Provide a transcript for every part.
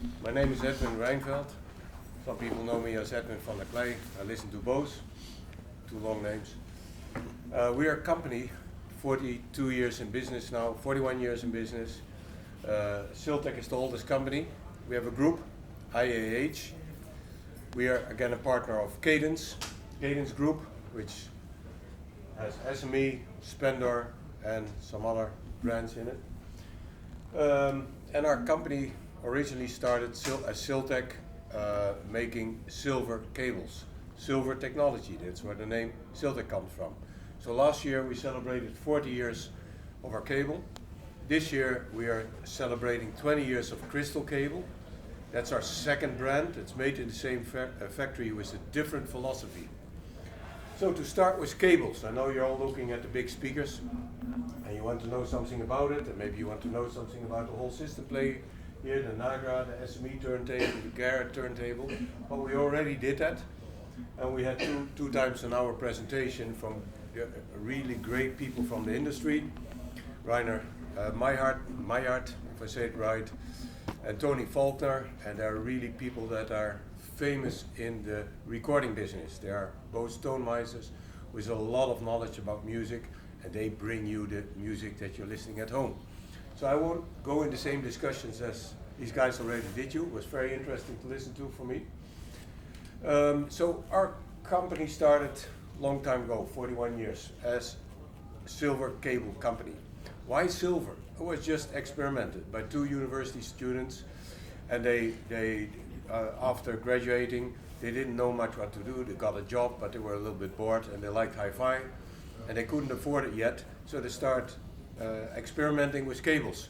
My name is Edwin Reinveld. Some people know me as Edwin van der Kley. I listen to both, two long names. We are a company, 42 years in business now, 41 years in business. Siltec is the oldest company. We have a group, IAH. We are again a partner of Cadence Group, which has SME, Spendor, and some other brands in it. And our company originally started as Siltec, making silver cables, silver technology. That's where the name Siltec comes from. So last year we celebrated 40 years of our cable. This year we are celebrating 20 years of Crystal Cable. That's our second brand. It's made in the same factory with a different philosophy. So to start with cables, I know you're all looking at the big speakers and you want to know something about it, and maybe you want to know something about the whole system play here, the Nagra, the SME turntable, the Garrett turntable. But we already did that, and we had two times an hour presentation from really great people from the industry, Rainer Meijert, if I say it right, and Tony Faulkner, and they're really people that are famous in the recording business. They are both stonemeisters with a lot of knowledge about music, and they bring you the music that you're listening at home. So I won't go in the same discussions as these guys already did. It was very interesting to listen to for me. So our company started a long time ago, 41 years, as a silver cable company. Why silver? It was just experimented by two university students, and they after graduating, they didn't know much what to do. They got a job, but they were a little bit bored, and they liked hi-fi, and they couldn't afford it yet, so they start experimenting with cables.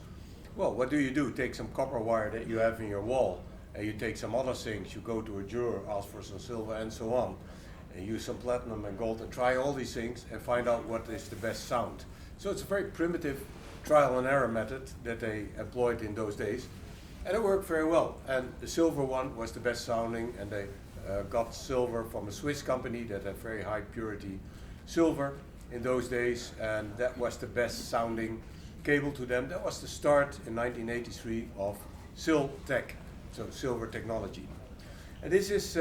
Well, what do? Take some copper wire that you have in your wall, and you take some other things. You go to a jeweler, ask for some silver, and so on, and use some platinum and gold, and try all these things, and find out what is the best sound. So it's a very primitive trial and error method that they employed in those days, and it worked very well. And the silver one was the best sounding, and they got silver from a Swiss company that had very high purity silver in those days, and that was the best sounding cable to them. That was the start in 1983 of Siltec, so silver technology. And this is,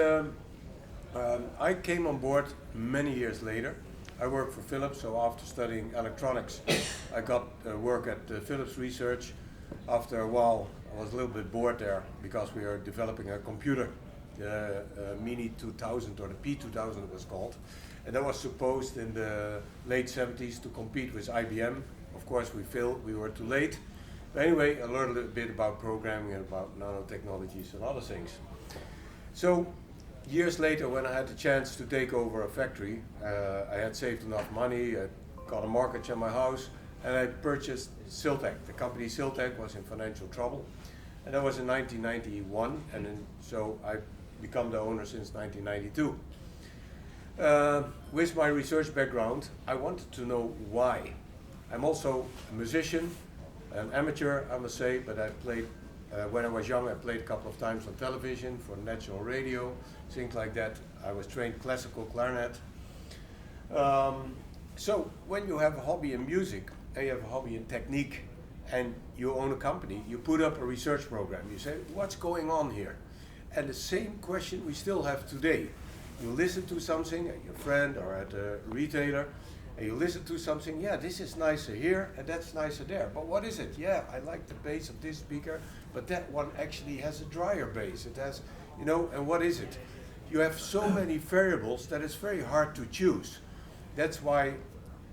I came on board many years later. I worked for Philips, so after studying electronics, I got work at Philips Research. After a while, I was a little bit bored there because we were developing a computer, the Mini 2000, or the P2000 it was called. And that was supposed in the late 70s to compete with IBM. Of course we failed, we were too late. But anyway, I learned a little bit about programming and about nanotechnologies and other things. So years later, when I had the chance to take over a factory, I had saved enough money, I got a mortgage on my house, and I purchased Siltec. The company Siltec was in financial trouble, and that was in 1991, and so I've become the owner since 1992. With my research background, I wanted to know why. I'm also a musician, an amateur, I must say, but I played, when I was young, I played a couple of times on television for national radio, things like that. I was trained classical clarinet. So when you have a hobby in music, and you have a hobby in technique, and you own a company, you put up a research program. You say, what's going on here? And the same question we still have today. You listen to something at your friend or at a retailer, and you listen to something, yeah, this is nicer here and that's nicer there. But what is it? Yeah, I like the bass of this speaker, but that one actually has a drier bass. It has, and what is it? You have so many variables that it's very hard to choose. That's why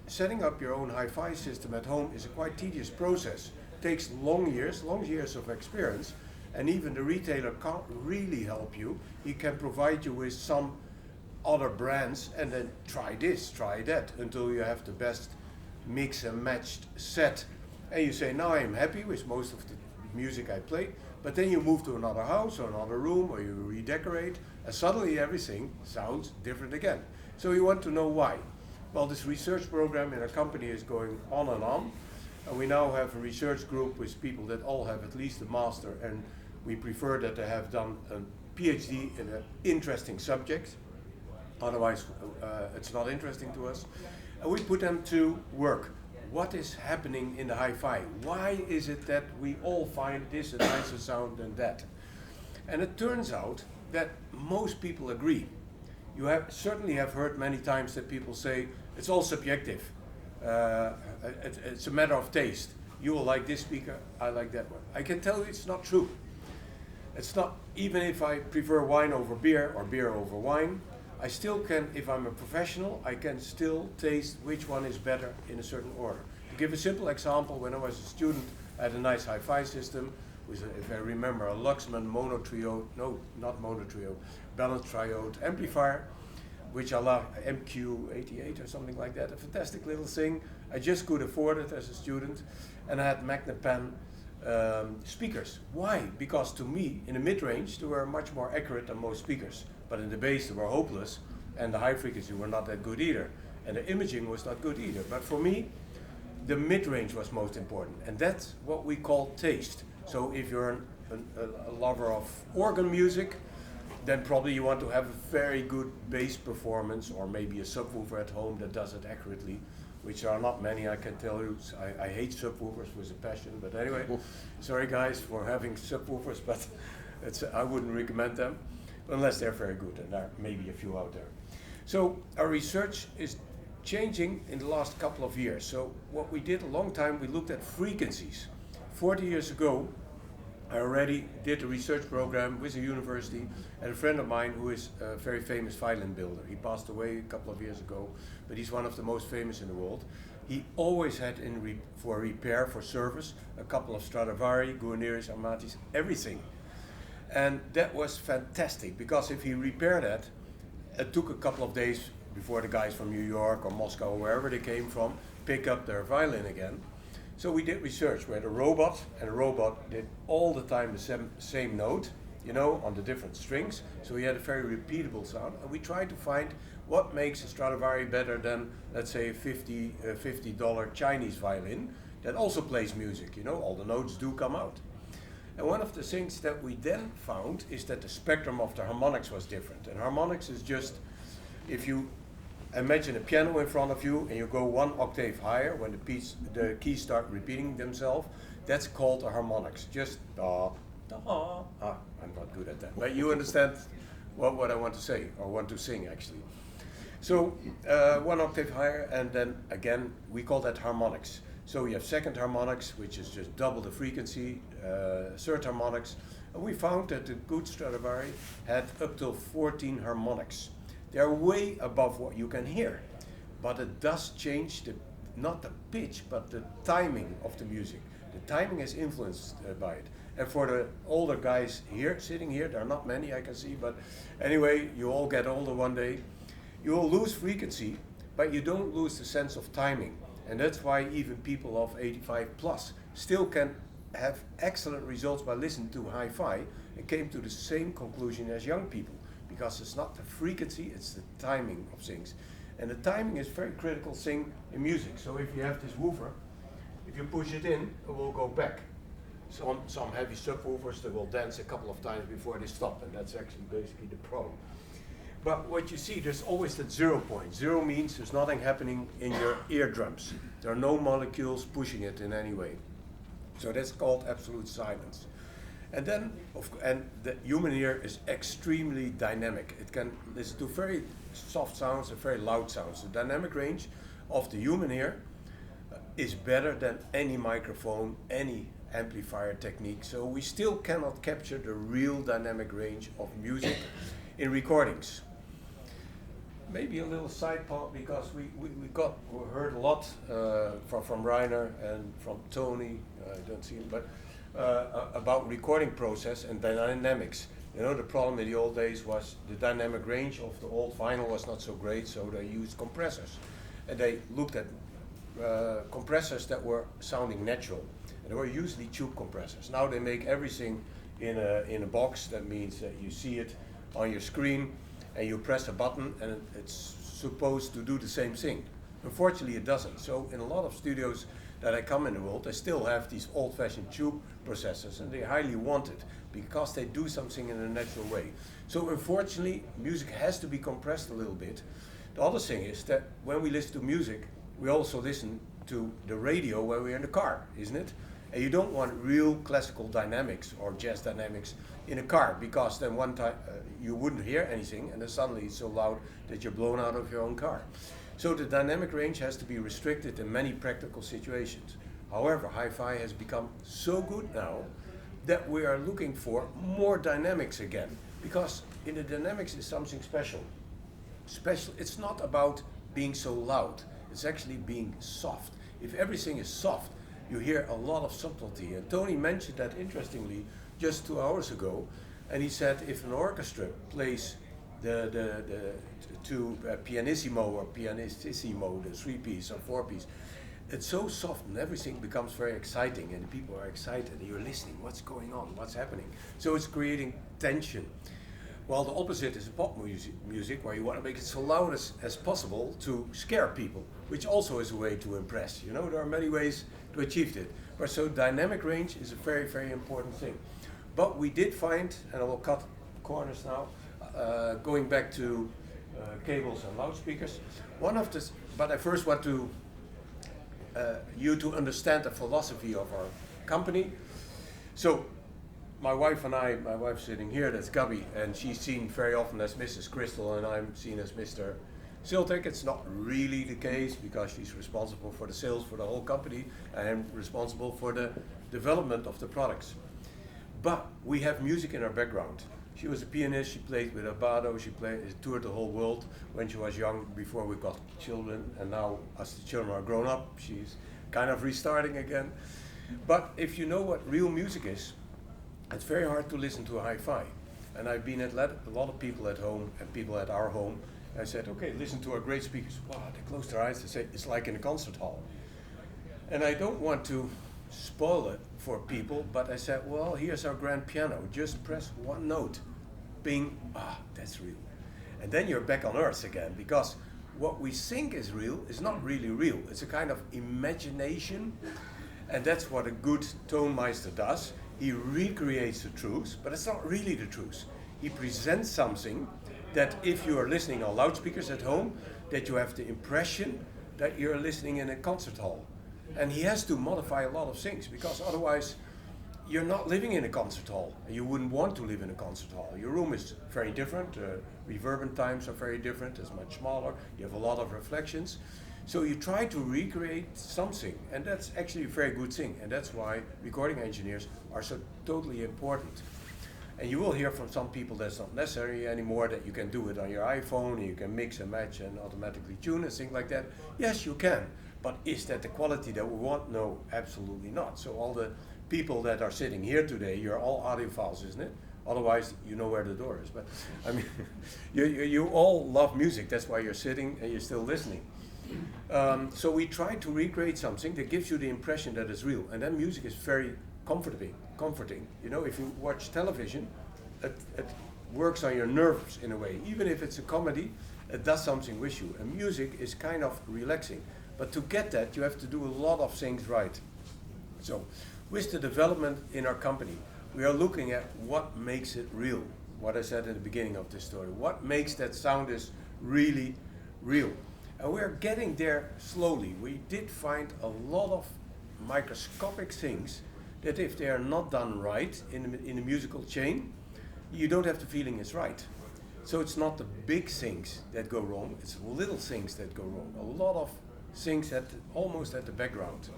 setting up your own hi-fi system at home is a quite tedious process. It takes long years of experience, and even the retailer can't really help you. He can provide you with some other brands and then try this, try that, until you have the best mix and matched set. And you say, now I'm happy with most of the music I play, but then you move to another house or another room, or you redecorate, and suddenly everything sounds different again. So you want to know why. Well, this research program in our company is going on, and we now have a research group with people that all have at least a master, and we prefer that they have done a PhD in an interesting subject. Otherwise, it's not interesting to us. And we put them to work. What is happening in the hi-fi? Why is it that we all find this a nicer sound than that? And it turns out that most people agree. You certainly have heard many times that people say it's all subjective. It's a matter of taste. You will like this speaker, I like that one. I can tell you it's not true. It's not, even if I prefer wine over beer or beer over wine, I still can, if I'm a professional, I can still taste which one is better in a certain order. To give a simple example, when I was a student, I had a nice hi-fi system with, if I remember, a Luxman balanced triode amplifier, which I love, MQ88 or something like that, a fantastic little thing. I just could afford it as a student, and I had Magnepan speakers. Why? Because to me, in the mid-range, they were much more accurate than most speakers. But in the bass, they were hopeless, and the high frequency were not that good either. And the imaging was not good either. But for me, the mid-range was most important. And that's what we call taste. So if you're a lover of organ music, then probably you want to have a very good bass performance, or maybe a subwoofer at home that does it accurately, which are not many, I can tell you. I hate subwoofers with a passion, but anyway, sorry guys for having subwoofers, but I wouldn't recommend them unless they're very good, and there may be a few out there. So our research is changing in the last couple of years. So what we did a long time, we looked at frequencies. 40 years ago, I already did a research program with a university and a friend of mine who is a very famous violin builder. He passed away a couple of years ago, but he's one of the most famous in the world. He always had for repair, for service, a couple of Stradivari, Guarneri's, Amatis, everything. And that was fantastic, because if he repaired that, it took a couple of days before the guys from New York or Moscow or wherever they came from pick up their violin again. So we did research. We had a robot, and the robot did all the time the same note, you know, on the different strings. So we had a very repeatable sound, and we tried to find what makes a Stradivari better than, let's say, a $50 Chinese violin that also plays music. You know, all the notes do come out. And one of the things that we then found is that the spectrum of the harmonics was different. And harmonics is just, if you imagine a piano in front of you and you go one octave higher when the keys start repeating themselves, that's called a harmonics. Just da, da, I'm not good at that. But you understand what I want to say, or want to sing actually. So one octave higher, and then again, we call that harmonics. So we have second harmonics, which is just double the frequency, third harmonics, and we found that the good Stradivari had up to 14 harmonics. They're way above what you can hear, but it does change not the pitch, but the timing of the music. The timing is influenced by it. And for the older guys here, sitting here, there are not many I can see, but anyway, you all get older one day. You will lose frequency, but you don't lose the sense of timing. And that's why even people of 85 plus still can have excellent results by listening to hi-fi and came to the same conclusion as young people. Because it's not the frequency, it's the timing of things. And the timing is a very critical thing in music. So if you have this woofer, if you push it in, it will go back. Some heavy subwoofers, they will dance a couple of times before they stop, and that's actually basically the problem. But what you see, there's always that 0 point. 0 means there's nothing happening in your eardrums. There are no molecules pushing it in any way. So that's called absolute silence. And then, the human ear is extremely dynamic. It can listen to very soft sounds and very loud sounds. The dynamic range of the human ear is better than any microphone, any amplifier technique. So we still cannot capture the real dynamic range of music in recordings. Maybe a little side part, because we heard a lot from Rainer and from Tony, I don't see him, but about recording process and dynamics. You know, the problem in the old days was the dynamic range of the old vinyl was not so great, so they used compressors. And they looked at compressors that were sounding natural. And they were usually tube compressors. Now they make everything in a box. That means that you see it on your screen and you press a button and it's supposed to do the same thing. Unfortunately, it doesn't. So in a lot of studios that I come in the world, they still have these old-fashioned tube processors, and they highly want it because they do something in a natural way. So unfortunately, music has to be compressed a little bit. The other thing is that when we listen to music, we also listen to the radio when we're in the car, isn't it? And you don't want real classical dynamics or jazz dynamics in a car, because then one time you wouldn't hear anything, and then suddenly it's so loud that you're blown out of your own car. So the dynamic range has to be restricted in many practical situations. However, hi-fi has become so good now that we are looking for more dynamics again, because in the dynamics is something special. It's not about being so loud, it's actually being soft. If everything is soft, you hear a lot of subtlety. And Tony mentioned that interestingly just 2 hours ago, and he said if an orchestra plays the two pianissimo or pianissimo, the 3-piece or 4-piece, it's so soft and everything becomes very exciting, and people are excited and you're listening, what's going on, what's happening. So it's creating tension. While the opposite is pop music, where you want to make it so loud as possible to scare people, which also is a way to impress. You know, there are many ways to achieve it. But so dynamic range is a very, very important thing. But we did find, and I will cut corners now, going back to cables and loudspeakers. But I first want to you to understand the philosophy of our company. So my wife and I, my wife's sitting here, that's Gabby, and she's seen very often as Mrs. Crystal, and I'm seen as Mr. Siltek. It's not really the case, because she's responsible for the sales for the whole company, and I'm responsible for the development of the products. But we have music in our background. She was a pianist, she played with Abado, she toured the whole world when she was young, before we got children, and now as the children are grown up, she's kind of restarting again. But if you know what real music is, it's very hard to listen to a hi-fi. And I've been at a lot of people at home, and people at our home, and I said, okay, listen to our great speakers. Wow, they close their eyes, they say, it's like in a concert hall. And I don't want to spoil it for people, but I said, well, here's our grand piano, just press one note, bing, that's real. And then you're back on earth again, because what we think is real is not really real. It's a kind of imagination, and that's what a good tone meister does. He recreates the truth, but it's not really the truth. He presents something that if you are listening on loudspeakers at home, that you have the impression that you're listening in a concert hall. And he has to modify a lot of things, because otherwise you're not living in a concert hall, and you wouldn't want to live in a concert hall. Your room is very different, reverberant times are very different, it's much smaller, you have a lot of reflections. So you try to recreate something, and that's actually a very good thing, and that's why recording engineers are so totally important. And you will hear from some people that's not necessary anymore, that you can do it on your iPhone, and you can mix and match and automatically tune and things like that. Yes, you can, but is that the quality that we want? No, absolutely not. So all the people that are sitting here today, you're all audiophiles, isn't it? Otherwise, you know where the door is. But I mean, you all love music, that's why you're sitting and you're still listening. So we try to recreate something that gives you the impression that it's real, and then music is very comforting. You know, if you watch television, it works on your nerves in a way. Even if it's a comedy, it does something with you, and music is kind of relaxing. But to get that, you have to do a lot of things right. So with the development in our company, we are looking at what makes it real. What I said in the beginning of this story, what makes that sound is really real. And we're getting there slowly. We did find a lot of microscopic things that if they are not done right in the musical chain, you don't have the feeling it's right. So it's not the big things that go wrong, it's little things that go wrong. A lot of things almost at the background.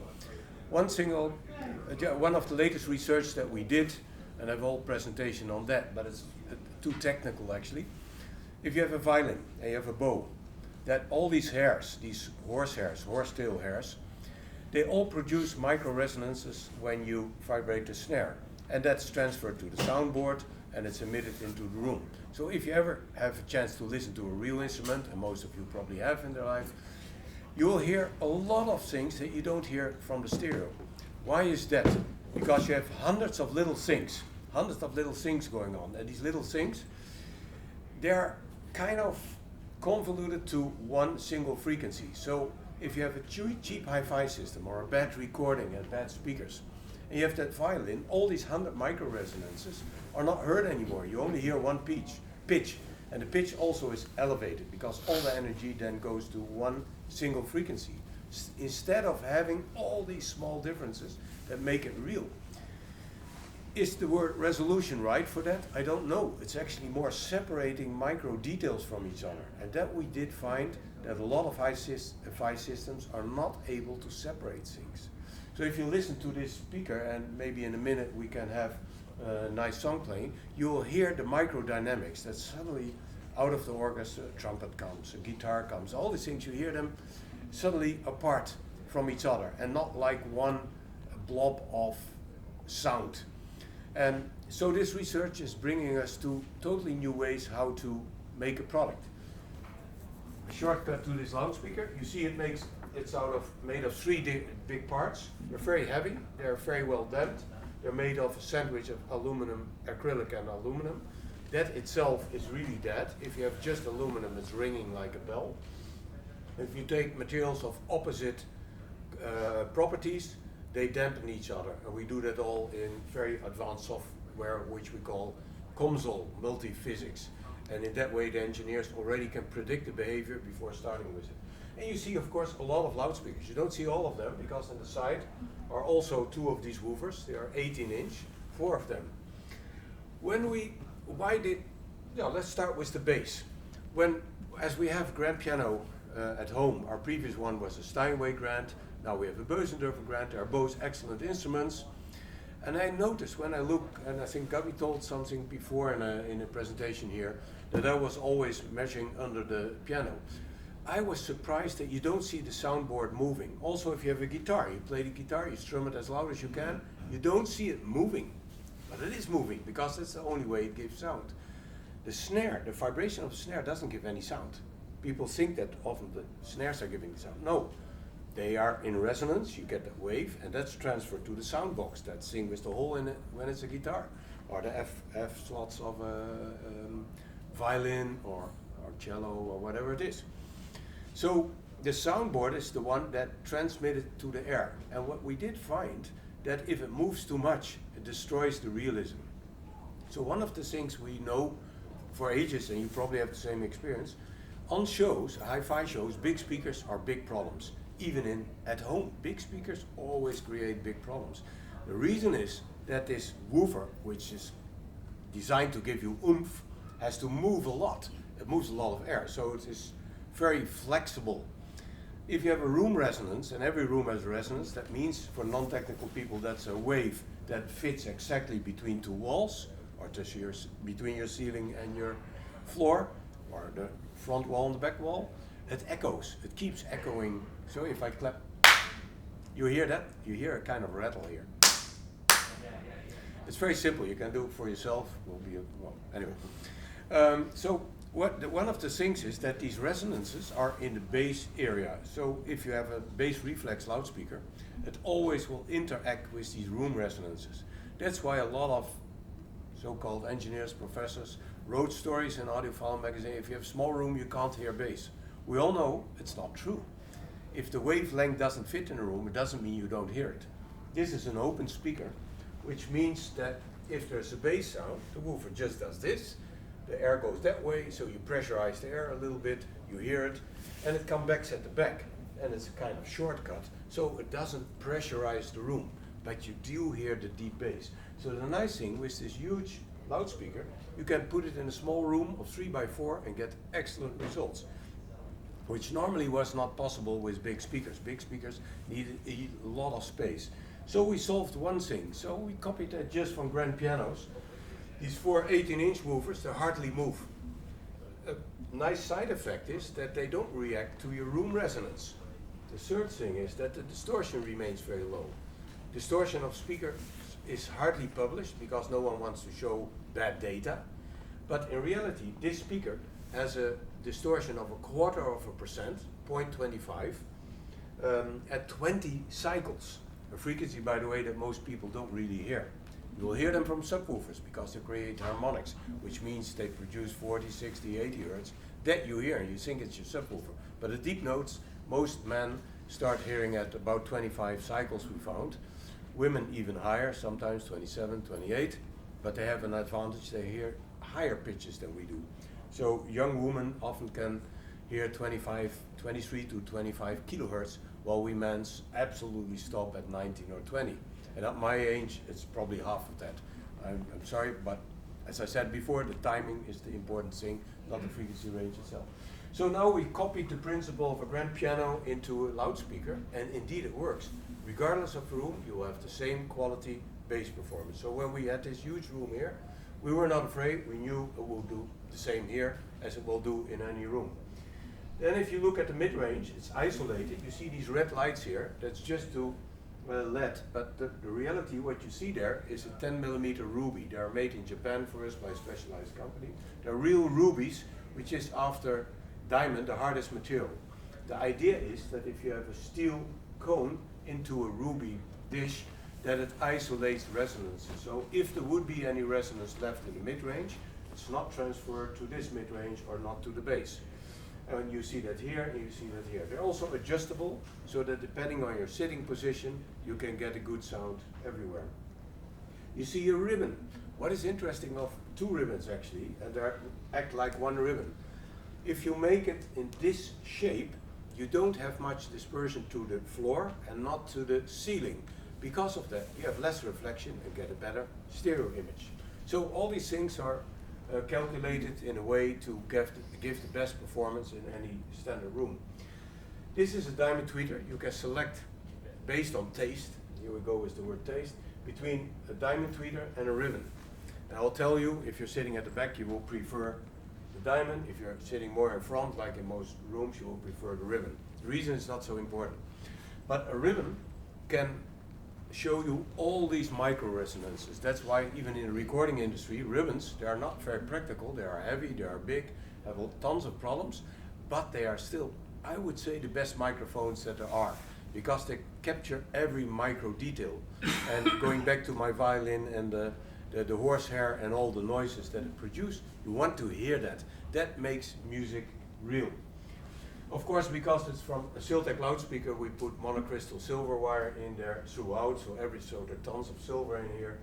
One of the latest research that we did, and I have a whole presentation on that, but it's too technical actually. If you have a violin and you have a bow, that all these hairs, these horsetail hairs, they all produce micro resonances when you vibrate the snare. And that's transferred to the soundboard and it's emitted into the room. So if you ever have a chance to listen to a real instrument, and most of you probably have in their life, you will hear a lot of things that you don't hear from the stereo. Why is that? Because you have hundreds of little things going on. And these little things, they're kind of convoluted to one single frequency. So if you have a cheap hi-fi system or a bad recording and bad speakers, and you have that violin, all these 100 micro resonances are not heard anymore. You only hear one pitch. And the pitch also is elevated because all the energy then goes to one single frequency. instead of having all these small differences that make it real. Is the word resolution right for that? I don't know. It's actually more separating micro details from each other. And that we did find that a lot of hi-fi systems are not able to separate things. So if you listen to this speaker, and maybe in a minute we can have a nice song playing, you will hear the microdynamics that suddenly out of the orchestra, a trumpet comes, a guitar comes, all these things, you hear them suddenly apart from each other and not like one blob of sound. And so this research is bringing us to totally new ways how to make a product. A shortcut to this loudspeaker, you see it's made of three big parts. They're very heavy, they're very well damped. They're made of a sandwich of aluminum, acrylic and aluminum. That itself is really dead. If you have just aluminum, it's ringing like a bell. If you take materials of opposite properties, they dampen each other, and we do that all in very advanced software which we call COMSOL, multi-physics. And in that way the engineers already can predict the behavior before starting with it. And you see, of course, a lot of loudspeakers. You don't see all of them because on the side are also two of these woofers. They are 18-inch, 4 of them. Let's start with the bass. As we have grand piano at home, our previous one was a Steinway grand. Now we have a Bösendorfer grand. They are both excellent instruments. And I noticed when I look, and I think Gabi told something before in a presentation here, that I was always measuring under the piano. I was surprised that you don't see the soundboard moving. Also, if you have a guitar, you play the guitar, you strum it as loud as you can, you don't see it moving. But it is moving because that's the only way it gives sound. The snare, the vibration of the snare doesn't give any sound. People think that often the snares are giving the sound. No. They are in resonance, you get that wave, and that's transferred to the sound box that sings with the hole in it when it's a guitar, or the F slots of a violin or cello or whatever it is. So the soundboard is the one that transmits it to the air. And what we did find, that if it moves too much, it destroys the realism. So one of the things we know for ages, and you probably have the same experience, on shows, hi-fi shows, big speakers are big problems. Even at home, big speakers always create big problems. The reason is that this woofer, which is designed to give you oomph, has to move a lot. It moves a lot of air, so it is very flexible. If you have a room resonance, and every room has a resonance, that means for non-technical people that's a wave that fits exactly between two walls, or just between your ceiling and your floor, or the front wall and the back wall. It echoes, it keeps echoing. So if I clap, you hear that? You hear a kind of rattle here. It's very simple, you can do it for yourself. So one of the things is that these resonances are in the bass area. So if you have a bass reflex loudspeaker, it always will interact with these room resonances. That's why a lot of so-called engineers, professors, wrote stories in Audiophile magazine, if you have a small room, you can't hear bass. We all know it's not true. If the wavelength doesn't fit in a room, it doesn't mean you don't hear it. This is an open speaker, which means that if there's a bass sound, the woofer just does this, the air goes that way, so you pressurize the air a little bit, you hear it, and it comes back at the back, and it's a kind of shortcut, so it doesn't pressurize the room, but you do hear the deep bass. So the nice thing with this huge loudspeaker, you can put it in a small room of 3x4 and get excellent results, which normally was not possible with big speakers. Big speakers need a lot of space. So we solved one thing. So we copied that just from grand pianos. These 4 18-inch woofers, they hardly move. A nice side effect is that they don't react to your room resonance. The third thing is that the distortion remains very low. Distortion of speakers is hardly published because no one wants to show bad data. But in reality, this speaker has a distortion of 0.25%, 0.25, at 20 cycles. A frequency, by the way, that most people don't really hear. You will hear them from subwoofers because they create harmonics, which means they produce 40, 60, 80 hertz. That you hear, and you think it's your subwoofer. But the deep notes, most men start hearing at about 25 cycles, we found. Women even higher, sometimes 27, 28, but they have an advantage, they hear higher pitches than we do. So young women often can hear 23 to 25 kilohertz while we men's absolutely stop at 19 or 20. And at my age, it's probably half of that. I'm sorry, but as I said before, the timing is the important thing, not the frequency range itself. So now we copied the principle of a grand piano into a loudspeaker, and indeed it works. Regardless of the room, you will have the same quality bass performance. So when we had this huge room here, we were not afraid. We knew it will do the same here as it will do in any room. Then if you look at the mid-range, it's isolated. You see these red lights here. That's just to LED. But the reality, what you see there, is a 10mm ruby. They are made in Japan for us by a specialized company. They're real rubies, which is after diamond, the hardest material. The idea is that if you have a steel cone into a ruby dish, that it isolates resonances. So if there would be any resonance left in the mid-range, it's not transferred to this mid-range or not to the bass. And you see that here, and you see that here. They're also adjustable, so that depending on your sitting position, you can get a good sound everywhere. You see a ribbon. What is interesting of two ribbons actually, and they act like one ribbon. If you make it in this shape, you don't have much dispersion to the floor and not to the ceiling. Because of that, you have less reflection and get a better stereo image. So all these things are calculated in a way to give the best performance in any standard room. This is a diamond tweeter. You can select based on taste, here we go with the word taste, between a diamond tweeter and a ribbon. And I'll tell you, if you're sitting at the back, you will prefer the diamond. If you're sitting more in front, like in most rooms, you will prefer the ribbon. The reason is not so important. But a ribbon can show you all these micro resonances. That's why even in the recording industry, ribbons, they are not very practical. They are heavy, they are big, have tons of problems, but they are still, I would say, the best microphones that there are, because they capture every micro detail. And going back to my violin and the horsehair and all the noises that it produces, you want to hear that. That makes music real. Of course, because it's from a Siltec loudspeaker, we put monocrystal silver wire in there throughout, so there are tons of silver in here.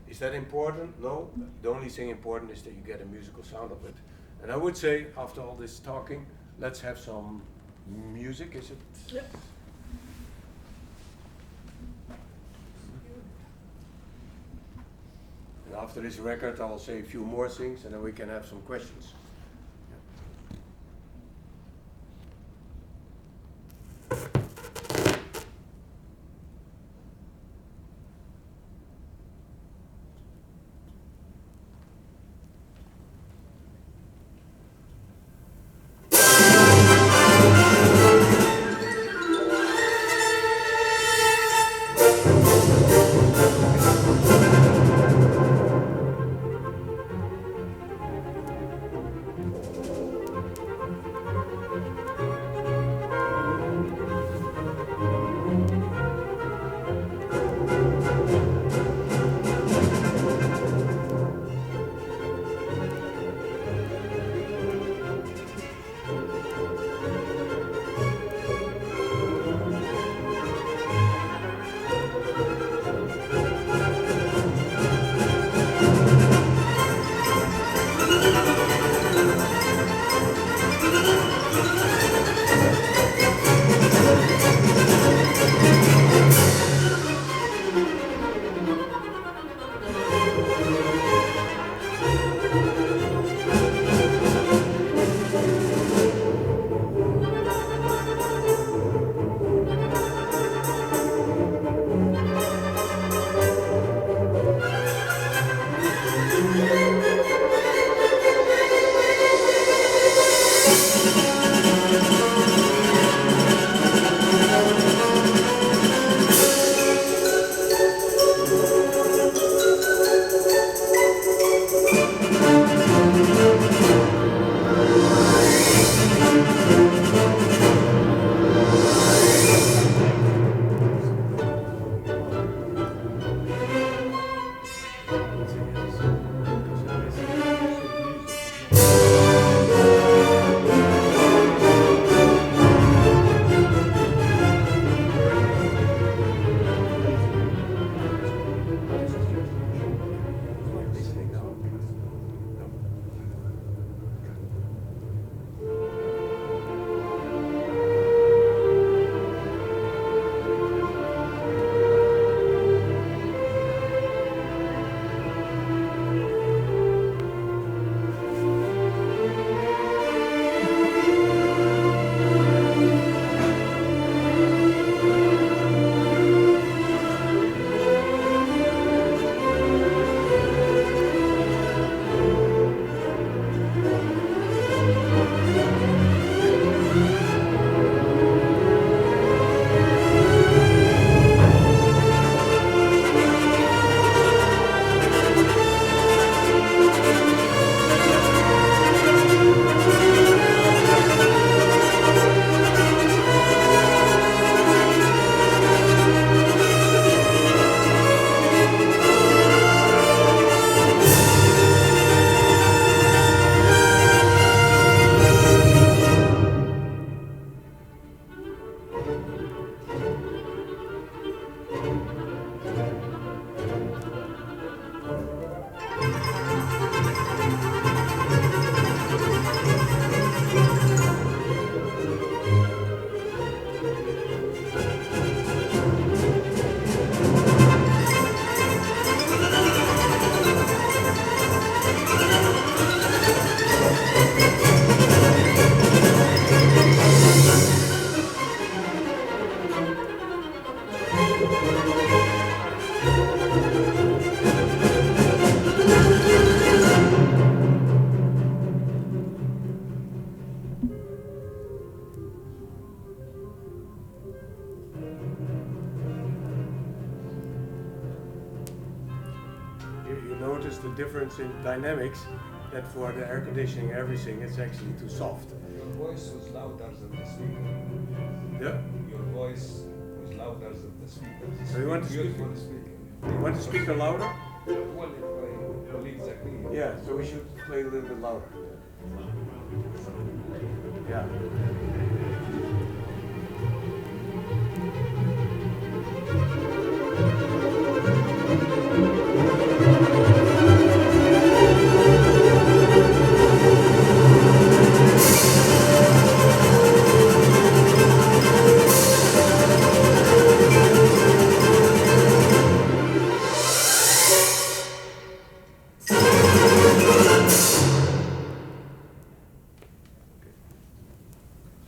Is that important? No. The only thing important is that you get a musical sound of it. And I would say, after all this talking, let's have some music, is it? Yep. And after this record, I will say a few more things, and then we can have some questions. difference in dynamics that for the air conditioning, everything, it's actually too soft. Your voice was louder than the speaker. Yeah? Your voice was louder than the speaker. So you want the speaker? For the speaker. You want the speaker louder? Well, if my colleagues agree. Yeah, so we should play a little bit louder. Yeah.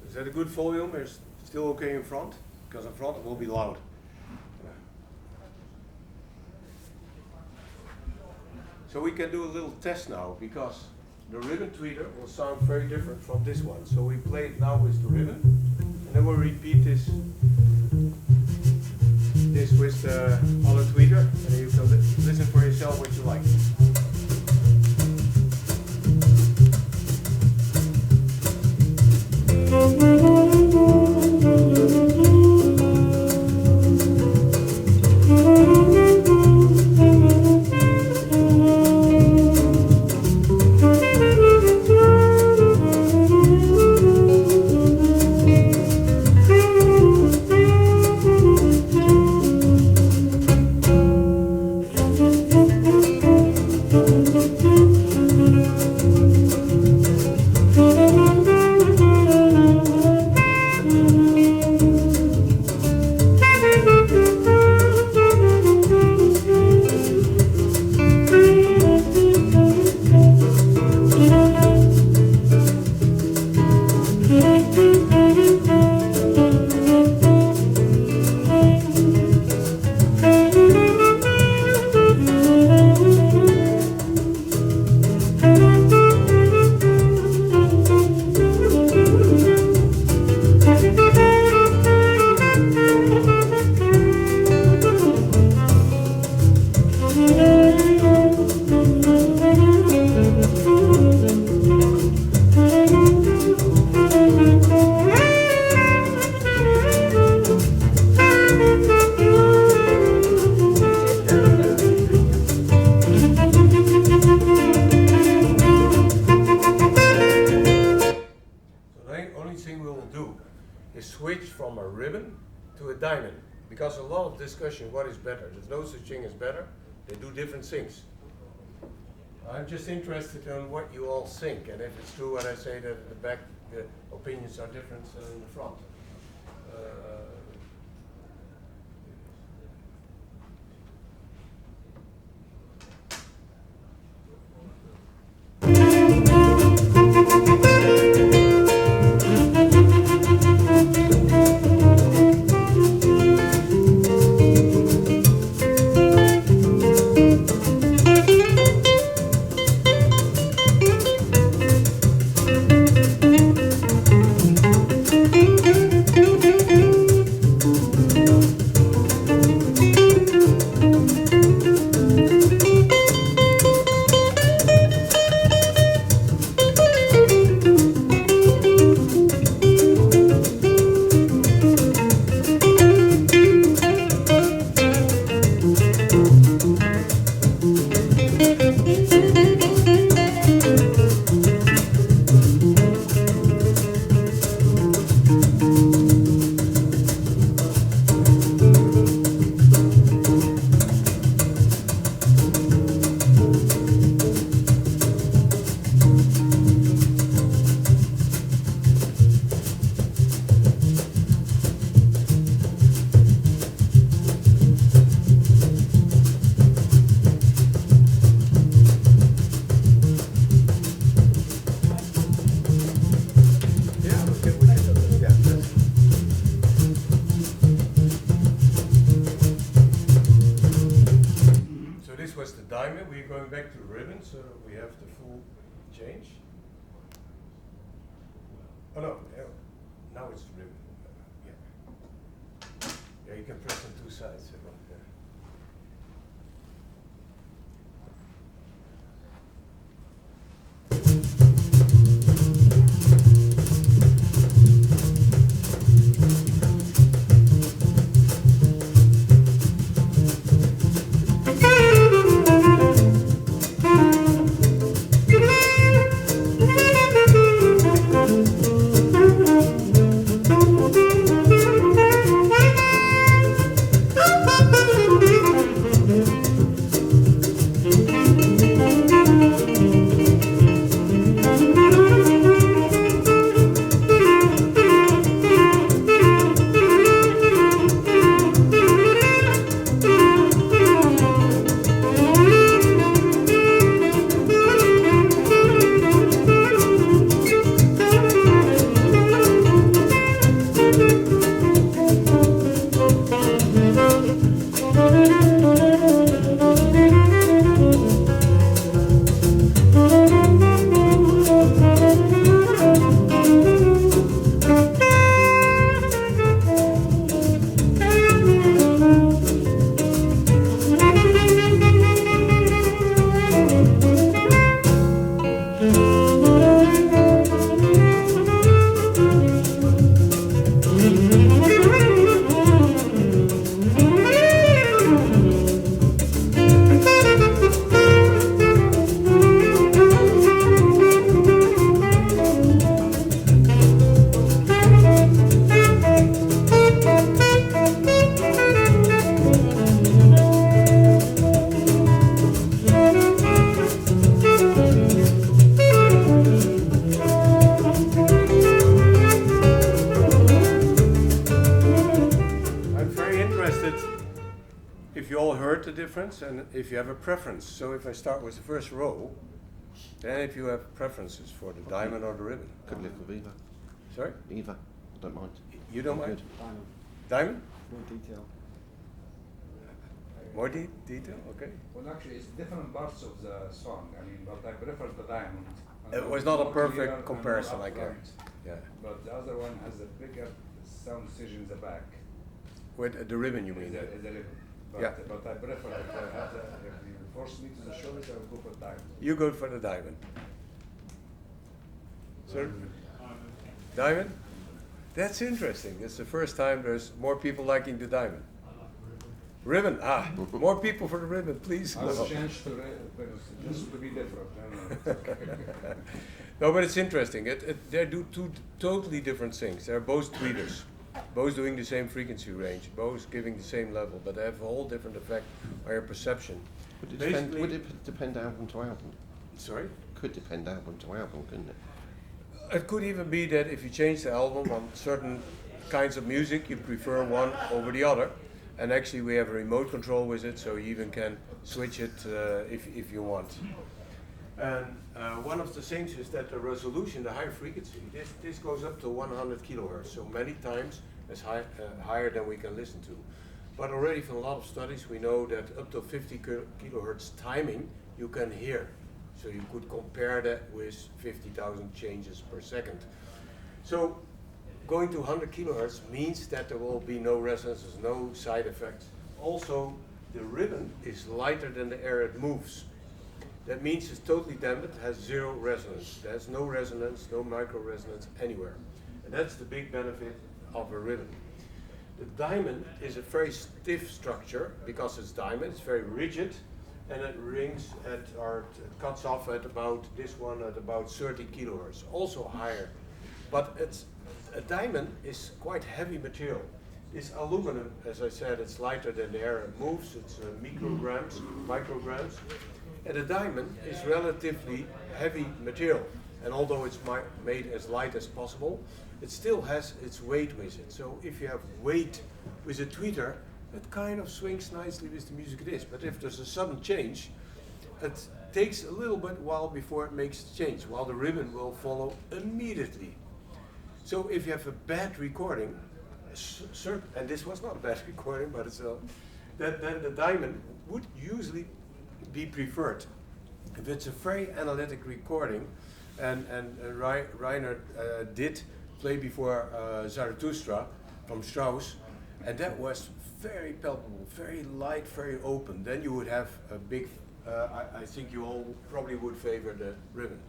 Is that a good volume? Is still okay in front? Because in front it will be loud. So we can do a little test now because the ribbon tweeter will sound very different from this one. So we play it now with the ribbon and then we'll repeat this with the other tweeter and then you can listen for yourself what you like. Switch from a ribbon to a diamond because a lot of discussion what is better. There's no such thing as better. They do different things. I'm just interested in what you all think and if it's true what I say that at the back the opinions are different than in the front. We're going back to the ribbon, so we have the full change. Oh no, now it's the ribbon. Yeah, you can press on two sides. difference and if you have a preference. So if I start with the first row, then if you have preferences for the diamond or the ribbon. Could live with either. Sorry? Either. I don't mind. You don't I'm mind? good. Diamond, Diamond? more detail. More detail? Okay. Well, actually, it's different parts of the song. I mean, but I prefer the diamond. It was not a More perfect clear and more comparison, I upfront. guess. Yeah. But the other one has a bigger sound station in the back. With the ribbon, you mean? Is a ribbon. But, Yeah. but I prefer if you force me to the choice, I will go for diamond. You go for the diamond. Sir? Diamond? That's interesting. It's the first time there's more people liking the diamond. Ribbon, more people for the ribbon, please. I will change to just to be different. I don't know. No, but it's interesting. They do two totally different things. They're both tweeters, both doing the same frequency range, both giving the same level, but they have a whole different effect on your perception. Would it depend album to album? Sorry? Could depend album to album, couldn't it? It could even be that if you change the album on certain kinds of music, you prefer one over the other. And actually we have a remote control with it, so you even can switch it if you want. And one of the things is that the resolution, the high frequency, this goes up to 100 kilohertz, so many times as higher than we can listen to. But already from a lot of studies we know that up to 50 kilohertz timing you can hear. So you could compare that with 50,000 changes per second. So going to 100 kilohertz means that there will be no resonances, no side effects. Also, the ribbon is lighter than the air it moves. That means it's totally damped, has zero resonance. There's no resonance, no micro resonance anywhere. And that's the big benefit of a ribbon. The diamond is a very stiff structure because it's diamond, it's very rigid, and it rings at, or it cuts off at about, this one at about 30 kilohertz, also higher. But a diamond is quite heavy material. This aluminum, as I said, it's lighter than the air it moves, it's micrograms. And a diamond is relatively heavy material. And although it's made as light as possible, it still has its weight with it. So if you have weight with a tweeter, it kind of swings nicely with the music it is. But if there's a sudden change, it takes a little bit while before it makes the change, while the ribbon will follow immediately. So if you have a bad recording, and this was not a bad recording, but it's then the diamond would usually be preferred. If it's a very analytic recording, and Reiner did play before Zarathustra from Strauss, and that was very palpable, very light, very open, then you would have a big, I think you all probably would favor the ribbon.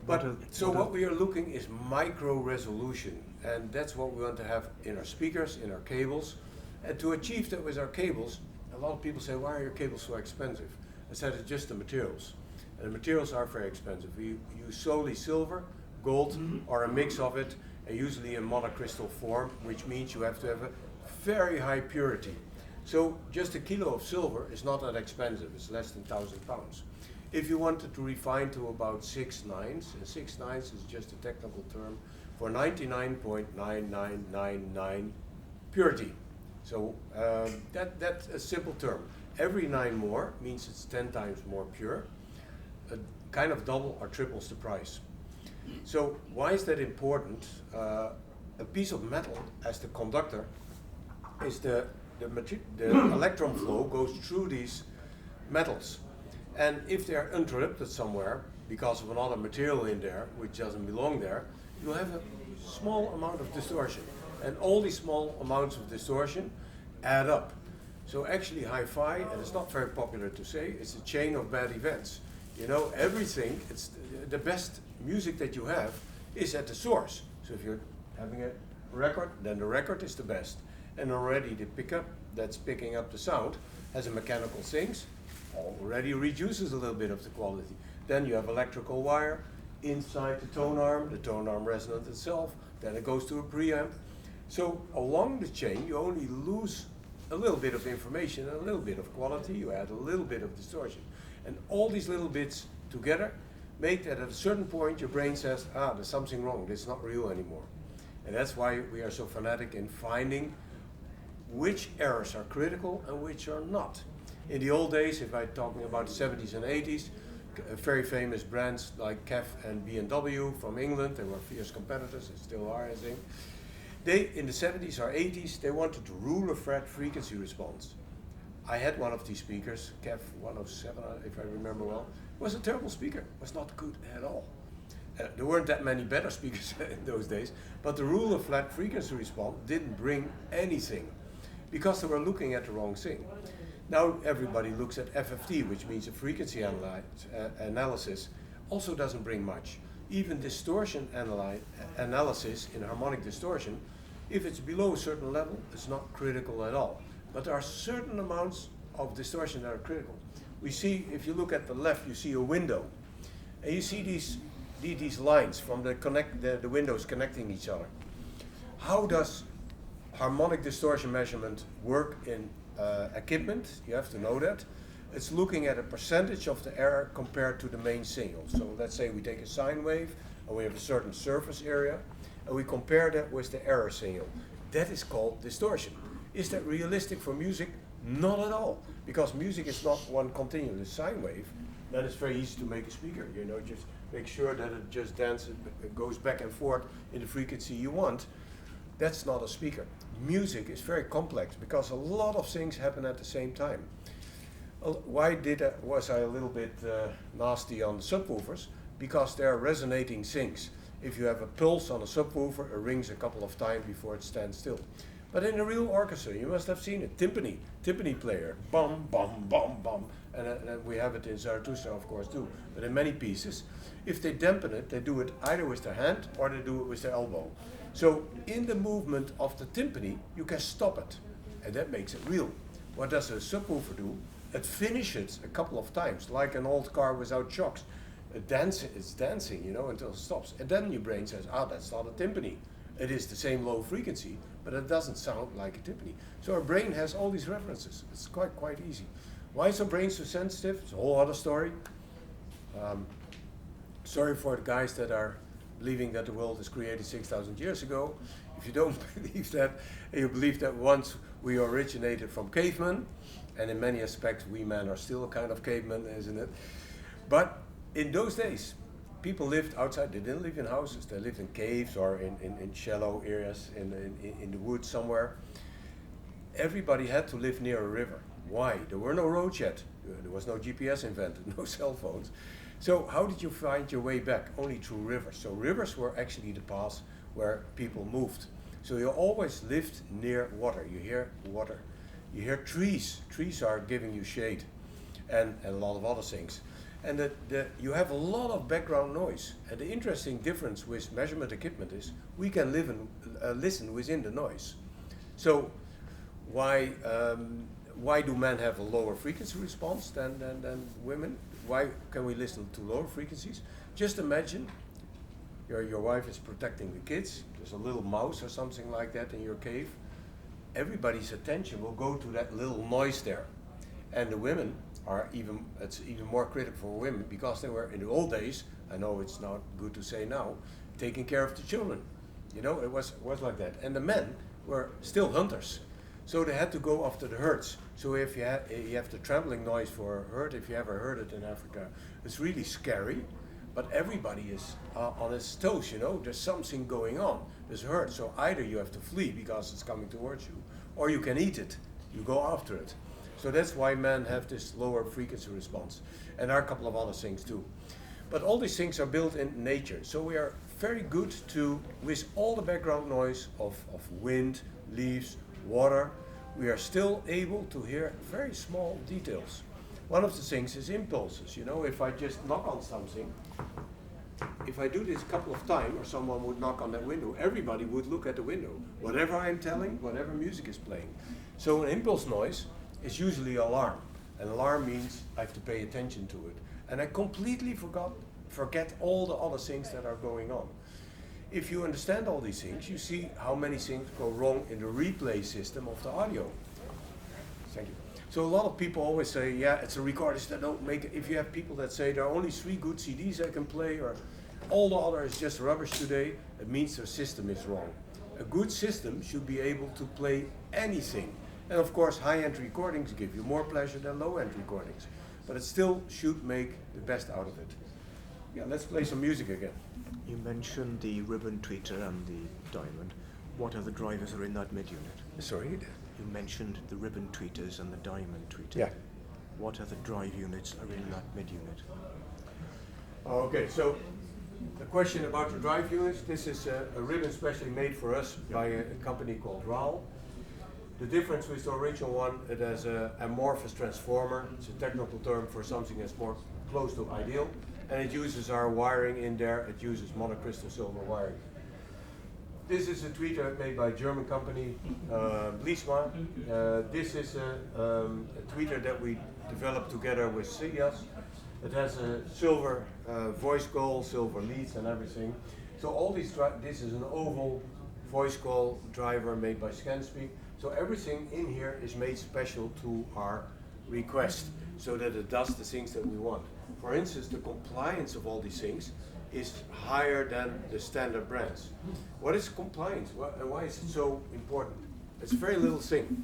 But so what we are looking is micro resolution, and that's what we want to have in our speakers, in our cables. And to achieve that with our cables, a lot of people say, why are your cables so expensive? I said it's just the materials. And the materials are very expensive. We use solely silver, gold, or a mix of it, and usually in monocrystal form, which means you have to have a very high purity. So just a kilo of silver is not that expensive, it's less than 1,000 pounds. If you wanted to refine to about 6 nines, and 6 nines is just a technical term for 99.9999 purity. So that's a simple term. Every 9 more means it's 10 times more pure, kind of double or triples the price. So why is that important? A piece of metal as the conductor is the electron flow goes through these metals. And if they are interrupted somewhere because of another material in there which doesn't belong there, you have a small amount of distortion. And all these small amounts of distortion add up. So actually hi-fi, and it's not very popular to say, it's a chain of bad events. You know, everything, it's the best music that you have is at the source. So if you're having a record, then the record is the best. And already the pickup that's picking up the sound has a mechanical things, already reduces a little bit of the quality. Then you have electrical wire inside the tone arm resonant itself, then it goes to a preamp. So along the chain you only lose a little bit of information and a little bit of quality, you add a little bit of distortion. And all these little bits together make that at a certain point your brain says, there's something wrong, this is not real anymore. And that's why we are so fanatic in finding which errors are critical and which are not. In the old days, if I'm talking about the 70s and 80s, very famous brands like KEF and B&W from England, they were fierce competitors, they still are, I think. They, in the 70s or 80s, they wanted to rule a fret frequency response. I had one of these speakers, KEF 107, if I remember well. It was a terrible speaker, it was not good at all. There weren't that many better speakers in those days, but the rule of flat frequency response didn't bring anything because they were looking at the wrong thing. Now everybody looks at FFT, which means a frequency analysis, also doesn't bring much. Even distortion analysis in harmonic distortion, if it's below a certain level, it's not critical at all. But there are certain amounts of distortion that are critical. We see, if you look at the left, you see a window, and you see these lines from the windows connecting each other. How does harmonic distortion measurement work in equipment? You have to know that. It's looking at a percentage of the error compared to the main signal. So let's say we take a sine wave and we have a certain surface area and we compare that with the error signal. That is called distortion. Is that realistic for music? Not at all, because music is not one continuous sine wave. Then it's very easy to make a speaker, you know, just make sure that it just dances, it goes back and forth in the frequency you want. That's not a speaker. Music is very complex because a lot of things happen at the same time. Why was I a little bit nasty on the subwoofers? Because they're resonating things. If you have a pulse on a subwoofer, it rings a couple of times before it stands still. But in a real orchestra, you must have seen it, timpani player, bum, bum, bum, bum. And we have it in Zarathustra, of course, too. But in many pieces, if they dampen it, they do it either with their hand or they do it with their elbow. So in the movement of the timpani, you can stop it. And that makes it real. What does a subwoofer do? It finishes a couple of times, like an old car without shocks. It's dancing, you know, until it stops. And then your brain says, that's not a timpani. It is the same low frequency, but it doesn't sound like a timpani. So our brain has all these references. It's quite easy. Why is our brain so sensitive? It's a whole other story. Sorry for the guys that are believing that the world is created 6,000 years ago. If you don't believe that, and you believe that once we originated from cavemen, and in many aspects we men are still a kind of cavemen, isn't it? But in those days, people lived outside. They didn't live in houses. They lived in caves or in shallow areas in the woods somewhere. Everybody had to live near a river. Why? There were no roads yet. There was no GPS invented, no cell phones. So how did you find your way back? Only through rivers. So rivers were actually the paths where people moved. So you always lived near water. You hear water. You hear trees. Trees are giving you shade and a lot of other things. And you have a lot of background noise. And the interesting difference with measurement equipment is we can live and listen within the noise. So why do men have a lower frequency response than women? Why can we listen to lower frequencies? Just imagine your wife is protecting the kids. There's a little mouse or something like that in your cave. Everybody's attention will go to that little noise there. And the women it's even more critical for women because they were in the old days, I know it's not good to say now, taking care of the children. You know, it was like that. And the men were still hunters. So they had to go after the herds. So if you have the trembling noise for a herd, if you ever heard it in Africa, it's really scary. But everybody is on his toes, you know, there's something going on. There's a herd. So either you have to flee because it's coming towards you, or you can eat it. You go after it. So that's why men have this lower frequency response. And there are a couple of other things too. But all these things are built in nature. So we are very good with all the background noise of wind, leaves, water, we are still able to hear very small details. One of the things is impulses. You know, if I just knock on something, if I do this a couple of times, or someone would knock on that window, everybody would look at the window. Whatever I'm telling, whatever music is playing. So an impulse noise is usually alarm. An alarm means I have to pay attention to it. And I completely forget all the other things that are going on. If you understand all these things, you see how many things go wrong in the replay system of the audio. Thank you. So a lot of people always say, yeah, it's the recorders that don't make it. If you have people that say there are only 3 good CDs I can play, or all the other is just rubbish today, it means their system is wrong. A good system should be able to play anything. And of course, high-end recordings give you more pleasure than low-end recordings. But it still should make the best out of it. Yeah, let's play some music again. You mentioned the ribbon tweeter and the diamond. What other drivers are in that mid-unit? Sorry? You mentioned the ribbon tweeters and the diamond tweeter. Yeah. What other drive units are in that mid-unit? Okay, so the question about the drive units, this is a ribbon specially made for us by a company called RAL. The difference with the original one, it has an amorphous transformer. It's a technical term for something that's more close to ideal. And it uses our wiring in there. It uses monocrystal silver wiring. This is a tweeter made by a German company, Blisma. This is a tweeter that we developed together with Sias. It has a silver voice call, silver leads and everything. So all these, this is an oval voice call driver made by Scanspeak. So everything in here is made special to our request so that it does the things that we want. For instance, the compliance of all these things is higher than the standard brands. What is compliance? And why is it so important? It's a very little thing.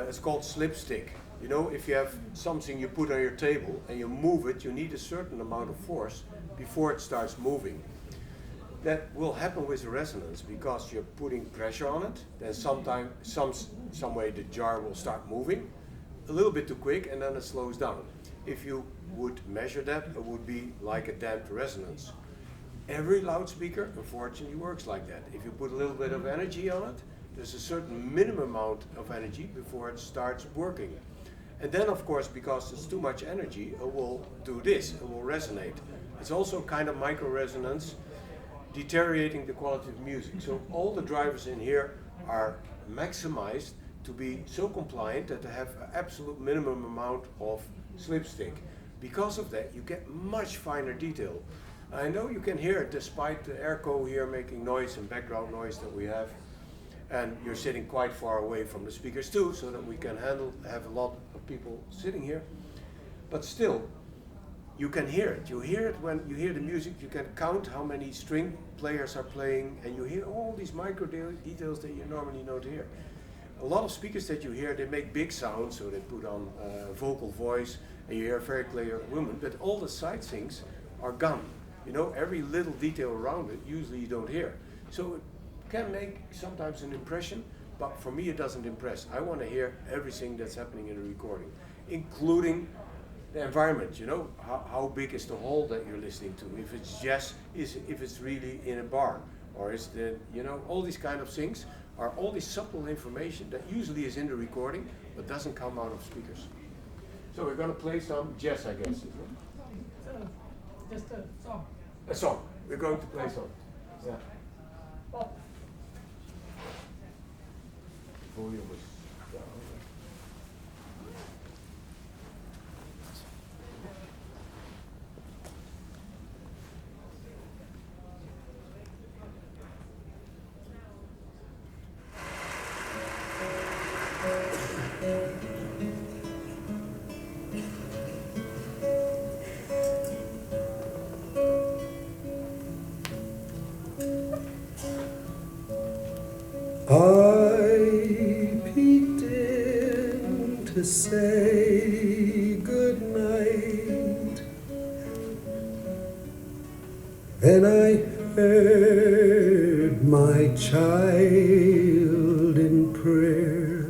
It's called slipstick. You know, if you have something you put on your table and you move it, you need a certain amount of force before it starts moving. That will happen with the resonance because you're putting pressure on it. Then some way the jar will start moving a little bit too quick and then it slows down. If you would measure that, it would be like a damped resonance. Every loudspeaker, unfortunately, works like that. If you put a little bit of energy on it, there's a certain minimum amount of energy before it starts working. And then, of course, because there's too much energy, it will do this, it will resonate. It's also kind of micro resonance, deteriorating the quality of music. So all the drivers in here are maximized to be so compliant that they have an absolute minimum amount of slipstick. Because of that, you get much finer detail. I know you can hear it despite the airco here making noise and background noise that we have. And you're sitting quite far away from the speakers too, so that we can have a lot of people sitting here. But still, you can hear it. You hear it when you hear the music. You can count how many string players are playing, and you hear all these micro details that you normally don't hear. A lot of speakers that you hear, they make big sounds, so they put on vocal voice, and you hear a very clear woman, but all the side things are gone. You know, every little detail around it, usually you don't hear. So it can make sometimes an impression, but for me it doesn't impress. I want to hear everything that's happening in a recording, including the environment, you know, how big is the hall that you're listening to, if it's jazz, if it's really in a bar, or is the, you know, all these kind of things are all this subtle information that usually is in the recording, but doesn't come out of speakers. So we're going to play some jazz, I guess, isn't it? Just a song. A song. We're going to play some. Yeah. Pop. Volume is down. I peeked in to say good night. Then I heard my child in prayer,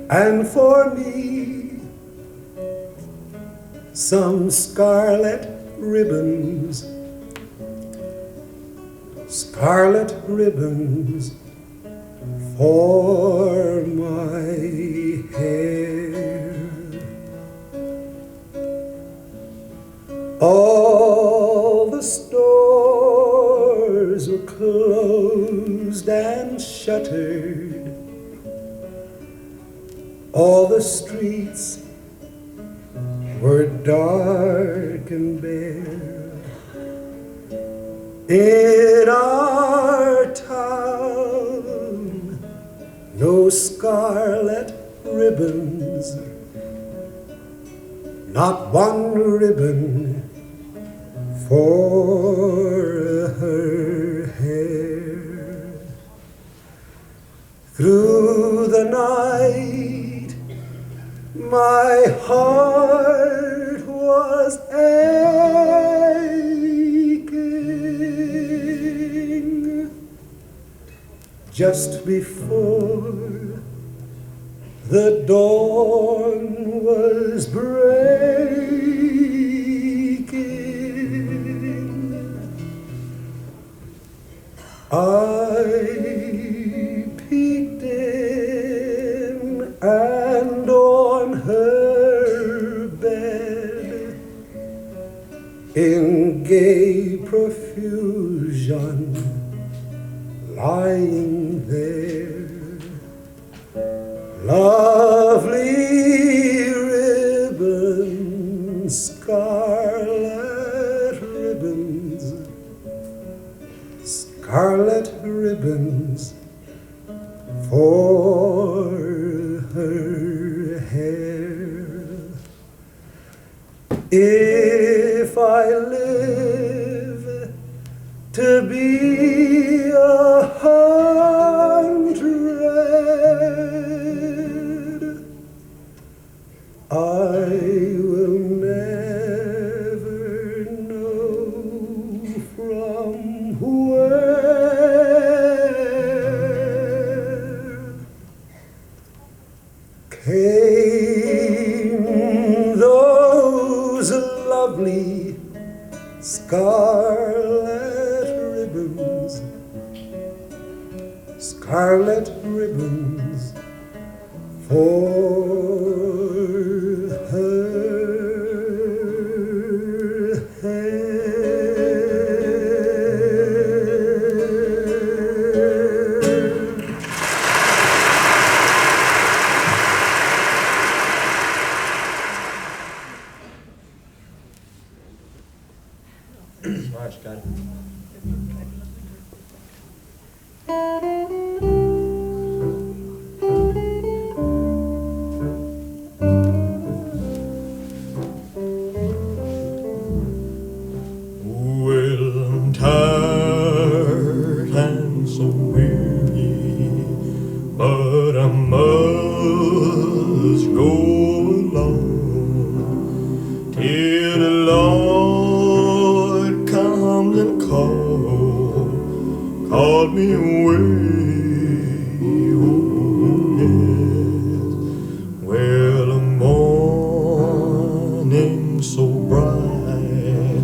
and for me some scarlet ribbons, scarlet ribbons for my hair. All the stores were closed and shuttered, all the streets were dark and bare. In our town, no scarlet ribbons, not one ribbon for her hair. through the night. My heart was aching just before the dawn was breaking. I peeked in, and on her bed, in gay profusion, lying there, lovely ribbons, scarlet ribbons, scarlet ribbons for her hair. If I live to be 100, I will never know from where came those lovely scarlet ribbons, scarlet ribbons for her hair. March, Gary. Well, I'm tired and so weary, but I must go along till the Lord comes and call me away. Oh, yes. Well, the morning so bright,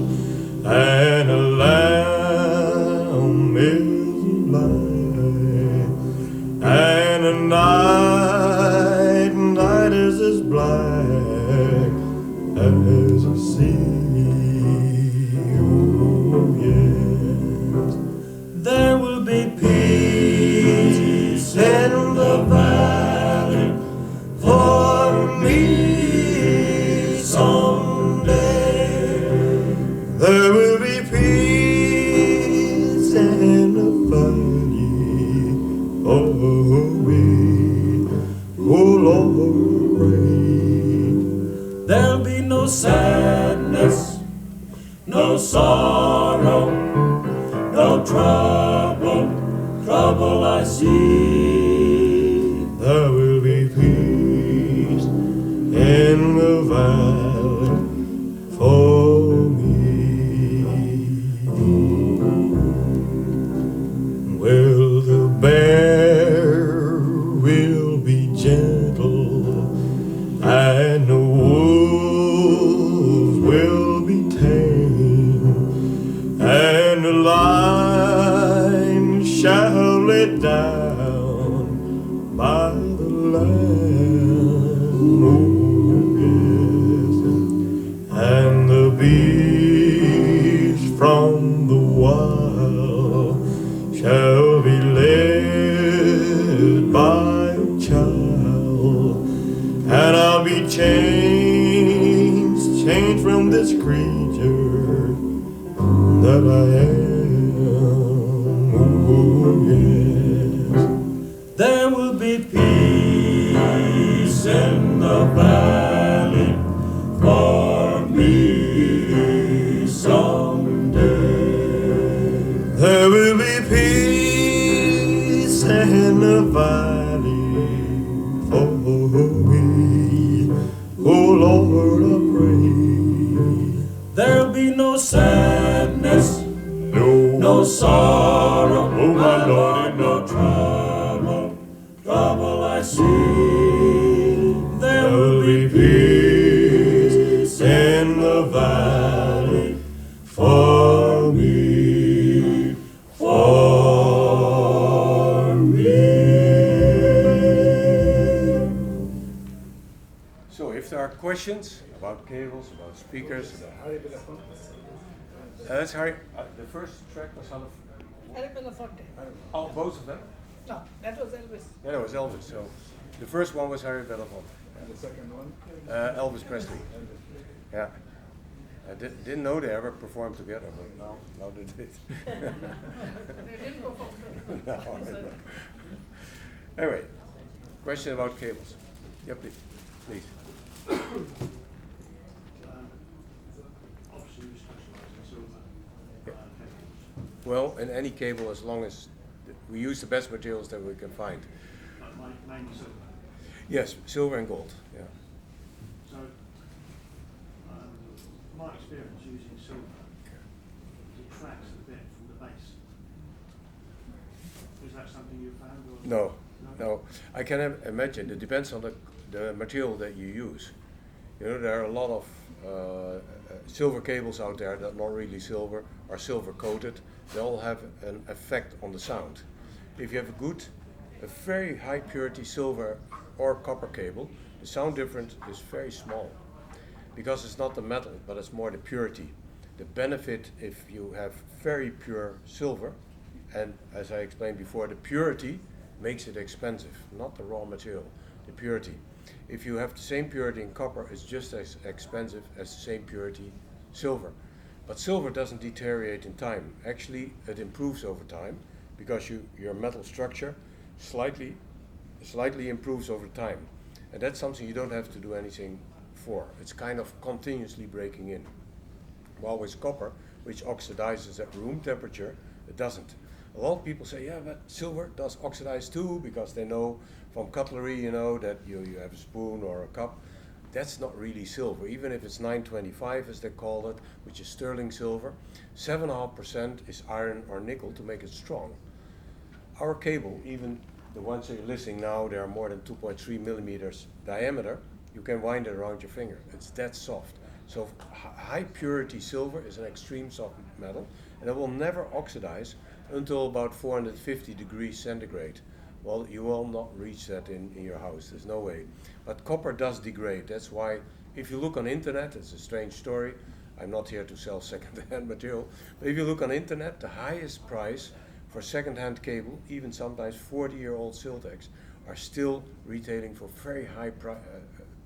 and a lamb is light, and a night is as black as a sea. Oh, yes. There will be peace in the valley for me someday. There will be peace in the valley for me. Oh Lord, reign. There'll be no sadness, no sorrow, no trouble I see. There will be peace in the valley for me. Well, the bear will be gentle, and the wolves will be tame, and the lion shall lay down by the lamb. Oh, yes. And the beast from the wild shall be led by a child, and I'll be changed from this creature that I am. Oh, yes. There will be peace in the valley for me someday. There will be peace in the valley There'll be no sadness, no sorrow, oh my Lord, no trouble, trouble I see. There'll be peace in the valley for me, for me. So if there are questions about cables, about speakers, that's Harry. The first track was Harry. Harry Belafonte. Oh, both of them? No, that was Elvis. Yeah, that was Elvis. So the first one was Harry Belafonte. And the second one? Elvis Presley. Yeah. I didn't know they ever performed together, but now they did. They didn't perform. No, I know. Anyway, question about cables. Yeah, please. Obviously, you specialise in silver cables. Well, in any cable, as long as we use the best materials that we can find. Mainly silver. Yes, silver and gold. Yeah. So, my experience using silver, it tracks a bit from the base. Is that something you found? Or No. I can imagine. It depends on the material that you use. You know, there are a lot of silver cables out there that are not really silver, are silver coated. They all have an effect on the sound. If you have a very high purity silver or copper cable, the sound difference is very small because it's not the metal, but it's more the purity. The benefit if you have very pure silver, and as I explained before, the purity makes it expensive, not the raw material, the purity. If you have the same purity in copper, it's just as expensive as the same purity silver. But silver doesn't deteriorate in time. Actually, it improves over time because your metal structure slightly improves over time. And that's something you don't have to do anything for. It's kind of continuously breaking in. While with copper, which oxidizes at room temperature, it doesn't. A lot of people say, yeah, but silver does oxidize too, because they know from cutlery, you know, that you have a spoon or a cup. That's not really silver. Even if it's 925, as they call it, which is sterling silver, 7.5% is iron or nickel to make it strong. Our cable, even the ones that you're listening now, they are more than 2.3 millimeters diameter. You can wind it around your finger. It's that soft. So high purity silver is an extreme soft metal, and it will never oxidize until about 450 degrees centigrade. Well, you will not reach that in your house. There's no way. But copper does degrade. That's why if you look on internet, it's a strange story. I'm not here to sell second-hand material. But if you look on internet, the highest price for second-hand cable, even sometimes 40-year-old Siltex, are still retailing for very high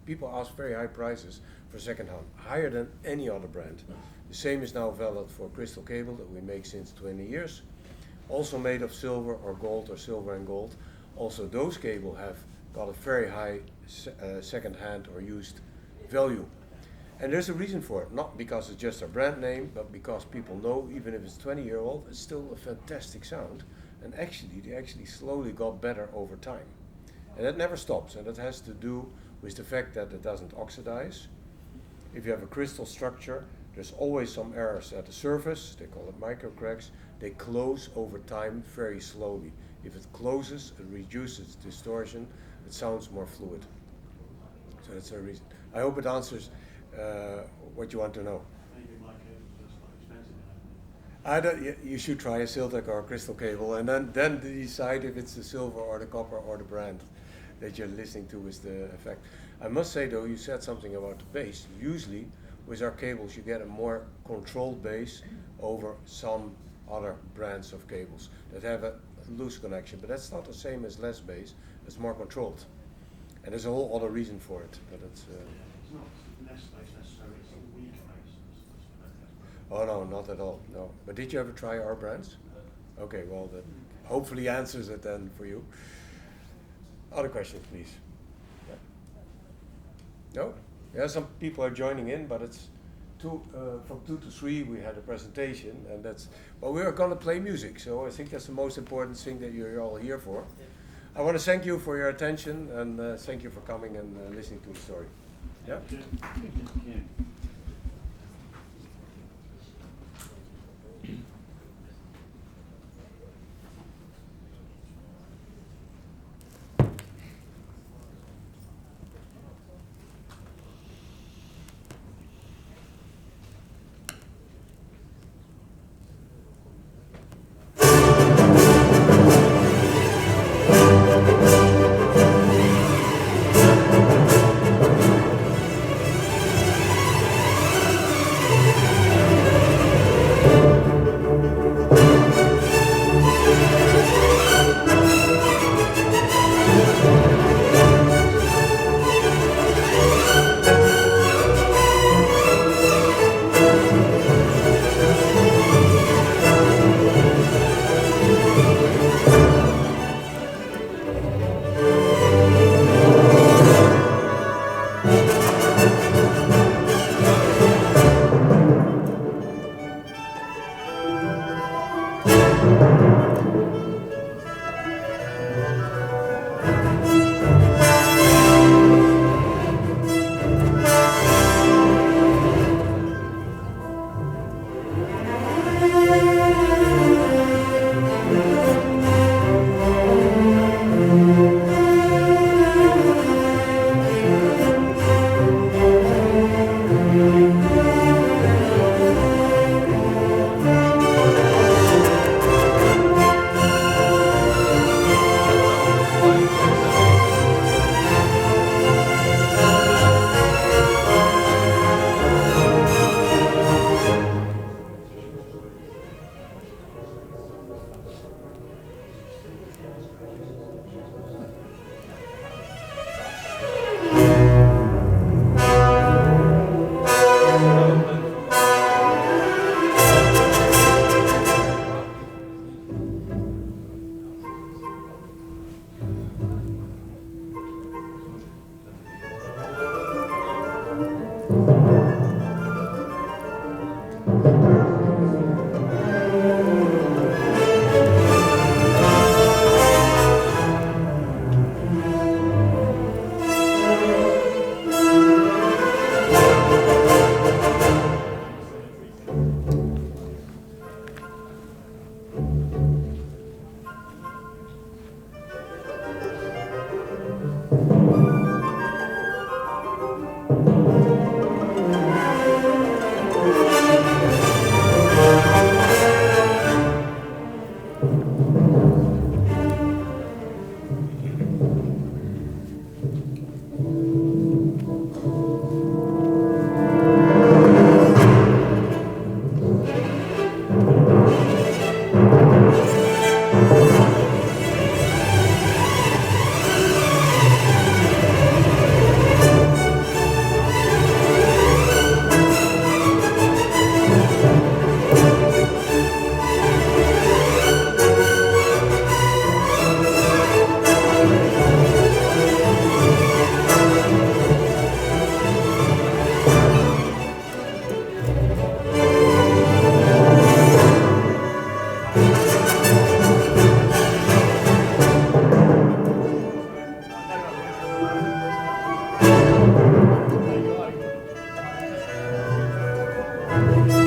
people ask very high prices for second-hand, higher than any other brand. The same is now valid for crystal cable that we make since 20 years. Also made of silver or gold or silver and gold. Also those cable have got a very high second-hand or used value. And there's a reason for it, not because it's just a brand name, but because people know even if it's 20-year-old, it's still a fantastic sound. And actually, they actually slowly got better over time. And that never stops, and that has to do with the fact that it doesn't oxidize. If you have a crystal structure, there's always some errors at the surface, they call it microcracks. They close over time very slowly. If it closes, it reduces distortion, it sounds more fluid. So that's the reason. I hope it answers what you want to know. Maybe my cable's just quite expensive. You should try a Siltec or a crystal cable, and then decide if it's the silver or the copper or the brand that you're listening to is the effect. I must say though, you said something about the bass. Usually with our cables you get a more controlled bass over some other brands of cables that have a loose connection, but that's not the same as less bass. It's more controlled, and there's a whole other reason for it. But it's It's not less space necessarily, it's a weak space. oh no, not at all. No. But did you ever try our brands? Okay, well that hopefully answers it then for you. Other questions, please. Yeah. No? Yeah, some people are joining in, but it's from 2 to 3 we had a presentation, and that's, well, we are going to play music, so I think that's the most important thing that you're all here for. I want to thank you for your attention, and thank you for coming and listening to the story. Yeah? Thank you. Scarlet